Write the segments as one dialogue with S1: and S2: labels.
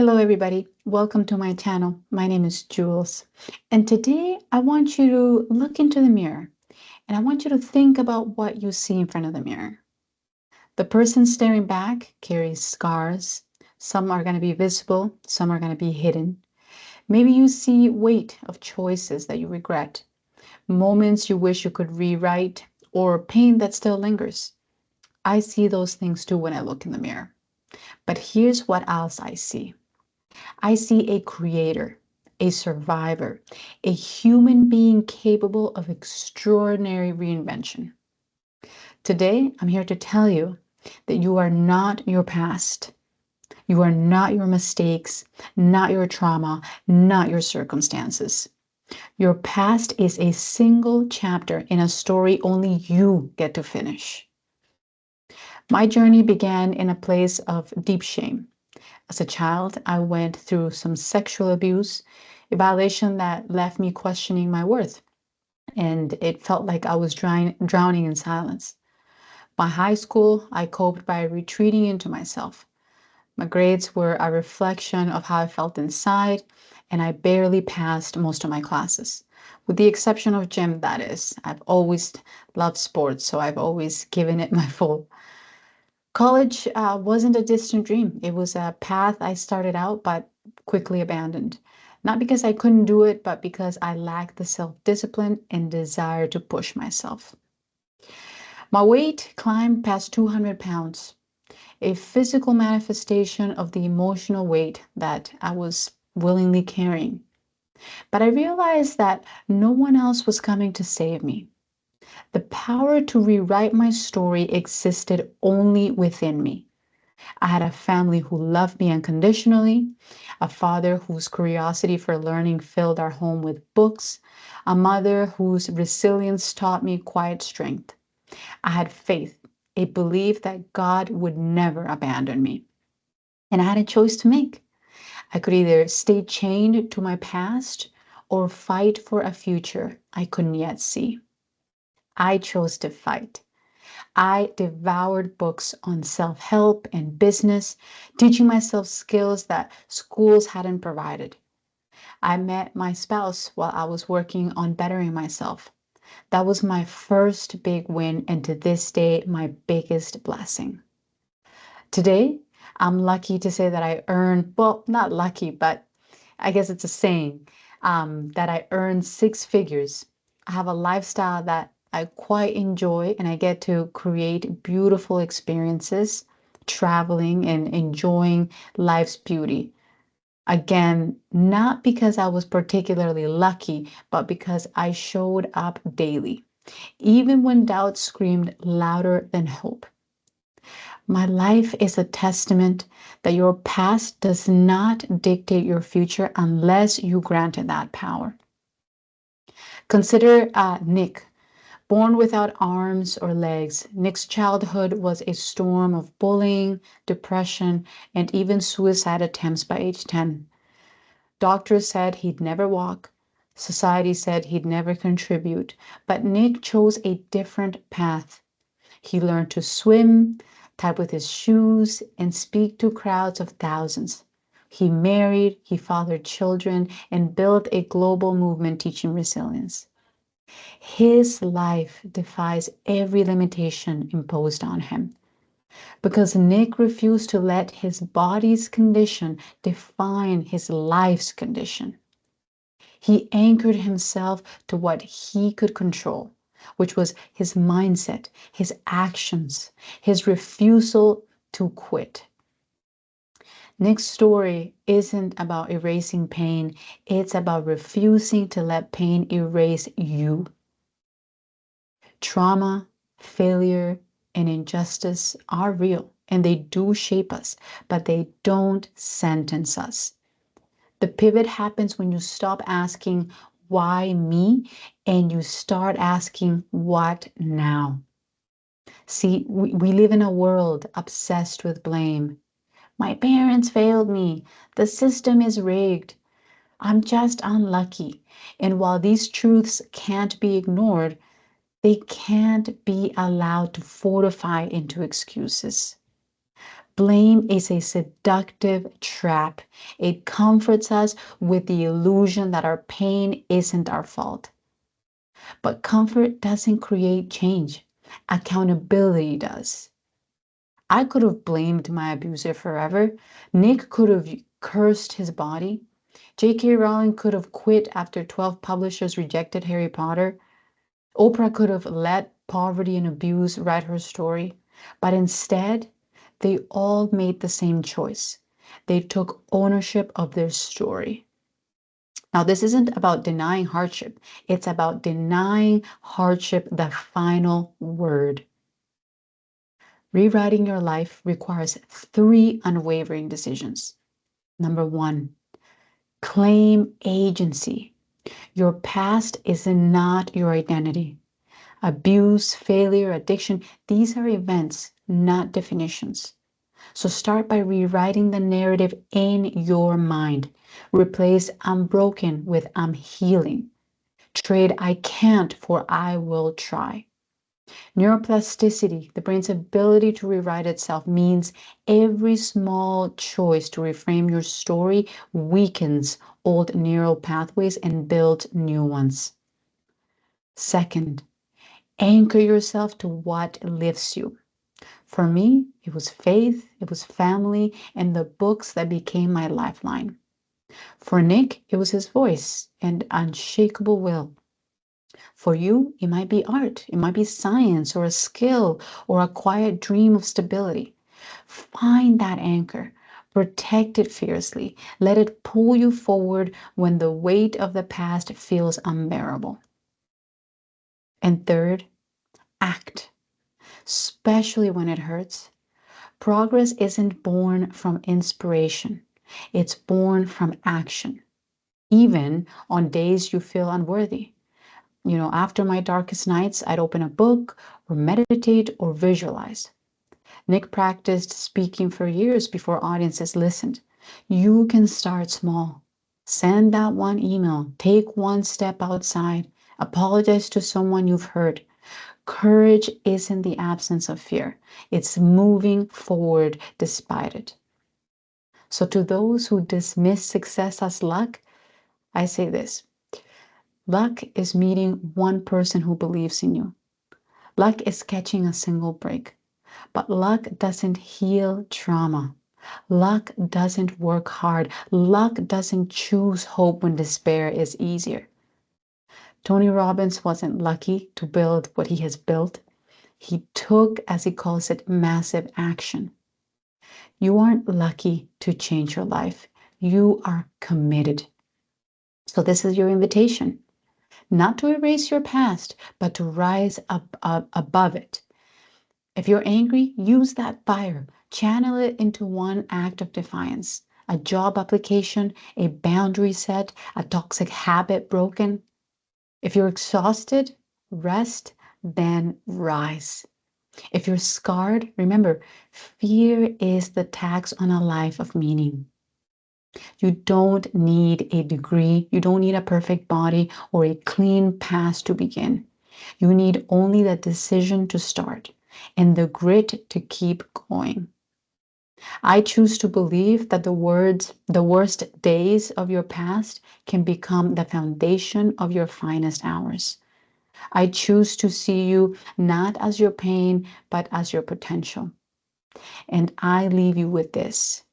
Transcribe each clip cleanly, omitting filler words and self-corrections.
S1: Hello, everybody. Welcome to my channel. My name is Jules. And today I want you to look into the mirror and I want you to think about what you see in front of the mirror. The person staring back carries scars. Some are going to be visible, some are going to be hidden. Maybe you see weight of choices that you regret, moments you wish you could rewrite, or pain that still lingers. I see those things too when I look in the mirror. But here's what else I see. I see a creator, a survivor, a human being capable of extraordinary reinvention. Today, I'm here to tell you that you are not your past. You are not your mistakes, not your trauma, not your circumstances. Your past is a single chapter in a story only you get to finish. My journey began in a place of deep shame. As a child, I went through some sexual abuse, a violation that left me questioning my worth, and it felt like I was drowning in silence. By high school, I coped by retreating into myself. My grades were a reflection of how I felt inside, and I barely passed most of my classes. With the exception of gym, that is. I've always loved sports, so I've always given it my full. College wasn't a distant dream. It was a path I started out but quickly abandoned. Not because I couldn't do it, but because I lacked the self-discipline and desire to push myself. My weight climbed past 200 pounds, a physical manifestation of the emotional weight that I was willingly carrying. But I realized that no one else was coming to save me. The power to rewrite my story existed only within me. I had a family who loved me unconditionally, a father whose curiosity for learning filled our home with books, a mother whose resilience taught me quiet strength. I had faith, a belief that God would never abandon me. And I had a choice to make. I could either stay chained to my past or fight for a future I couldn't yet see. I chose to fight. I devoured books on self-help and business, teaching myself skills that schools hadn't provided. I met my spouse while I was working on bettering myself. That was my first big win, and to this day, my biggest blessing. Today, I'm lucky to say that I earned, well, not lucky, but I guess it's a saying, that I earn six figures. I have a lifestyle that I quite enjoy, and I get to create beautiful experiences, traveling and enjoying life's beauty. Again, not because I was particularly lucky, but because I showed up daily, even when doubt screamed louder than hope. My life is a testament that your past does not dictate your future unless you grant it that power. Consider Nick, born without arms or legs. Nick's childhood was a storm of bullying, depression, and even suicide attempts by age 10. Doctors said he'd never walk. Society said he'd never contribute. But Nick chose a different path. He learned to swim, type with his shoes, and speak to crowds of thousands. He married, he fathered children, and built a global movement teaching resilience. His life defies every limitation imposed on him because Nick refused to let his body's condition define his life's condition. He anchored himself to what he could control, which was his mindset, his actions, his refusal to quit. Nick's story isn't about erasing pain, it's about refusing to let pain erase you. Trauma, failure, and injustice are real and they do shape us, but they don't sentence us. The pivot happens when you stop asking, why me? And you start asking, what now? See, we live in a world obsessed with blame. My parents failed me. The system is rigged. I'm just unlucky. And while these truths can't be ignored, they can't be allowed to fortify into excuses. Blame is a seductive trap. It comforts us with the illusion that our pain isn't our fault. But comfort doesn't create change. Accountability does. I could have blamed my abuser forever. Nick could have cursed his body. J.K. Rowling could have quit after 12 publishers rejected Harry Potter. Oprah could have let poverty and abuse write her story. But instead, they all made the same choice. They took ownership of their story. Now, this isn't about denying hardship. It's about denying hardship the final word. Rewriting your life requires 3 unwavering decisions. Number 1, claim agency. Your past is not your identity. Abuse, failure, addiction, these are events, not definitions. So start by rewriting the narrative in your mind. Replace "I'm broken" with "I'm healing." Trade "I can't" for "I will try." Neuroplasticity, the brain's ability to rewrite itself, means every small choice to reframe your story weakens old neural pathways and builds new ones. Second, anchor yourself to what lifts you. For me, it was faith, it was family, and the books that became my lifeline. For Nick, it was his voice and unshakable will. For you, it might be art, it might be science or a skill or a quiet dream of stability. Find that anchor, protect it fiercely, let it pull you forward when the weight of the past feels unbearable. And third, act, especially when it hurts. Progress isn't born from inspiration, it's born from action, even on days you feel unworthy. After my darkest nights, I'd open a book or meditate or visualize. Nick practiced speaking for years before audiences listened. You can start small. Send that one email, take one step outside, apologize to someone you've hurt. Courage isn't the absence of fear. It's moving forward despite it. So to those who dismiss success as luck, I say this. Luck is meeting one person who believes in you. Luck is catching a single break. But luck doesn't heal trauma. Luck doesn't work hard. Luck doesn't choose hope when despair is easier. Tony Robbins wasn't lucky to build what he has built. He took, as he calls it, massive action. You aren't lucky to change your life. You are committed. So this is your invitation. Not to erase your past, but to rise up above it. If you're angry, use that fire. Channel it into one act of defiance. A job application, a boundary set, a toxic habit broken. If you're exhausted, rest, then rise. If you're scarred, remember, fear is the tax on a life of meaning. You don't need a degree, you don't need a perfect body or a clean past to begin. You need only the decision to start and the grit to keep going. I choose to believe that the worst days of your past can become the foundation of your finest hours. I choose to see you not as your pain, but as your potential. And I leave you with this.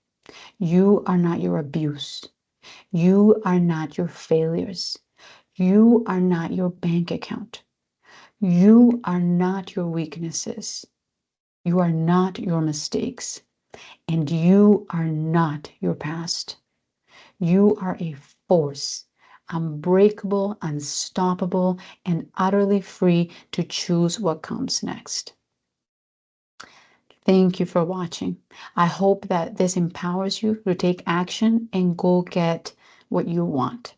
S1: You are not your abuse. You are not your failures. You are not your bank account. You are not your weaknesses. You are not your mistakes. And you are not your past. You are a force, unbreakable, unstoppable, and utterly free to choose what comes next. Thank you for watching. I hope that this empowers you to take action and go get what you want.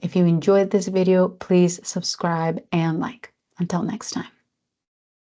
S1: If you enjoyed this video, please subscribe and like. Until next time.